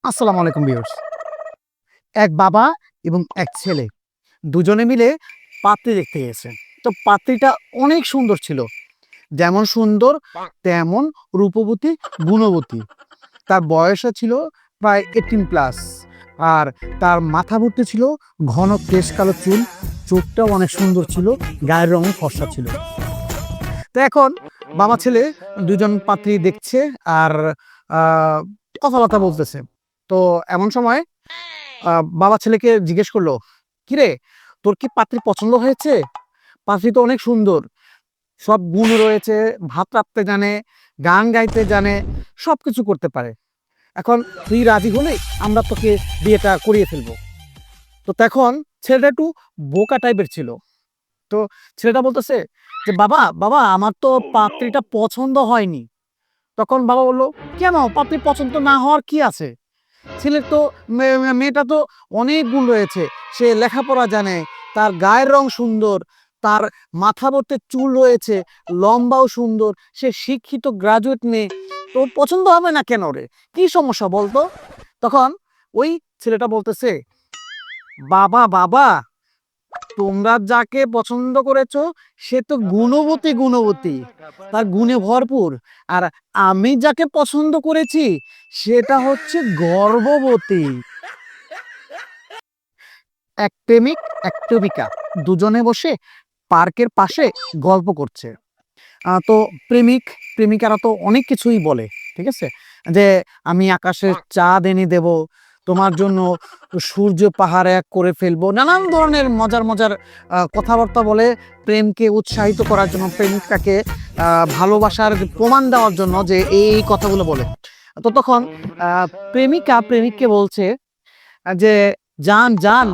আসসালামু আলাইকুম ভিউয়ার্স। এক বাবা এবং এক ছেলে দুজনে মিলে পাত্রী দেখতে গেছে। তো পাত্রীটা অনেক সুন্দর ছিল। যেমন সুন্দর তেমন রূপবতী, গুণবতী। তার বয়সও ছিল প্রায় 18 প্লাস। আর তার মাথা ভর্তি ছিল ঘন কেশ কালো চুল, চোখটাও অনেক সুন্দর ছিল, গায়ের রঙও ফর্সা ছিল। তো এখন বাবা ছেলে দুজন পাত্রী দেখছে আর আহ, কথাবার্তা বলতেছে। তো এমন সময় বাবা ছেলেকে জিজ্ঞেস করলো, কিরে, তোর কি পাত্রী পছন্দ হয়েছে? পাত্রী তো অনেক সুন্দর, সব গুণ রয়েছে, ভাত রাঁধতে জানে, গান গাইতে জানে, সবকিছু করতে পারে। এখন তুই রাজি হলে আমরা তোকে বিয়েটা করিয়ে ফেলবো। তো তখন ছেলেটা একটু বোকা টাইপের ছিল। তো ছেলেটা বলতেছে যে বাবা বাবা আমার তো পাত্রীটা পছন্দ হয়নি। তখন বাবা বললো, কেন, পাত্রী পছন্দ না হওয়ার কি আছে? ছেলের তো মেয়েটা তো অনেক গুণ রয়েছে। সে লেখাপড়া জানে, তার গায়ের রং সুন্দর, তার মাথা ভর্তি চুল রয়েছে, লম্বাও সুন্দর, সে শিক্ষিত গ্রাজুয়েট মেয়ে। তোর পছন্দ হবে না কেন রে? কি সমস্যা বলতো? তখন ওই ছেলেটা বলতেছে, বাবা বাবা তোমরা যাকে পছন্দ করেছো সে তো গুণবতী গুণবতী, তার গুণে ভরপুর। আর আমি যাকে পছন্দ করেছি সেটা হচ্ছে গর্ভবতী। এক প্রেমিক এক প্রেমিকা দুজনে বসে পার্কের পাশে গল্প করছে। তো প্রেমিক প্রেমিকারা তো অনেক কিছুই বলে, ঠিক আছে, যে আমি আকাশের চাঁদ এনে দেব, তোমার জন্য সূর্য পাহাড় এক করে ফেলবো, নানান ধরনের মজার মজার কথাবার্তা বলে প্রেমকে উৎসাহিত করার জন্য, প্রেমিকাকে ভালোবাসার প্রমাণ দেওয়ার জন্য যে এই এই কথাগুলো বলে। তো তখন প্রেমিকা প্রেমিককে বলছে যে জান জান,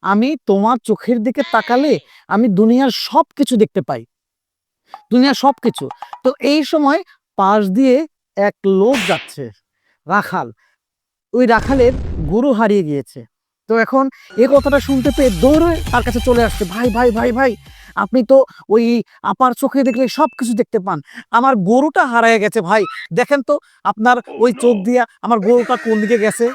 আমি তোমার চোখের দিকে তাকালে আমি দুনিয়ার সব কিছু দেখতে পাই, দুনিয়ার সবকিছু। তো এই সময় পাশ দিয়ে এক লোক যাচ্ছে, রাখাল। ওই রাখালের গরু হারিয়ে গিয়েছে। তো এখন এই কথাটা শুনতে পেয়ে দৌড়ে তার কাছে চলে আসছে, ভাই ভাই ভাই ভাই, আপনি তো ওই আপার চোখে দেখলে সবকিছু দেখতে পান, আমার গরুটা হারিয়ে গেছে ভাই, দেখেন তো আপনার ওই চোখ দিয়ে আমার গরুটা কোন দিকে গেছে।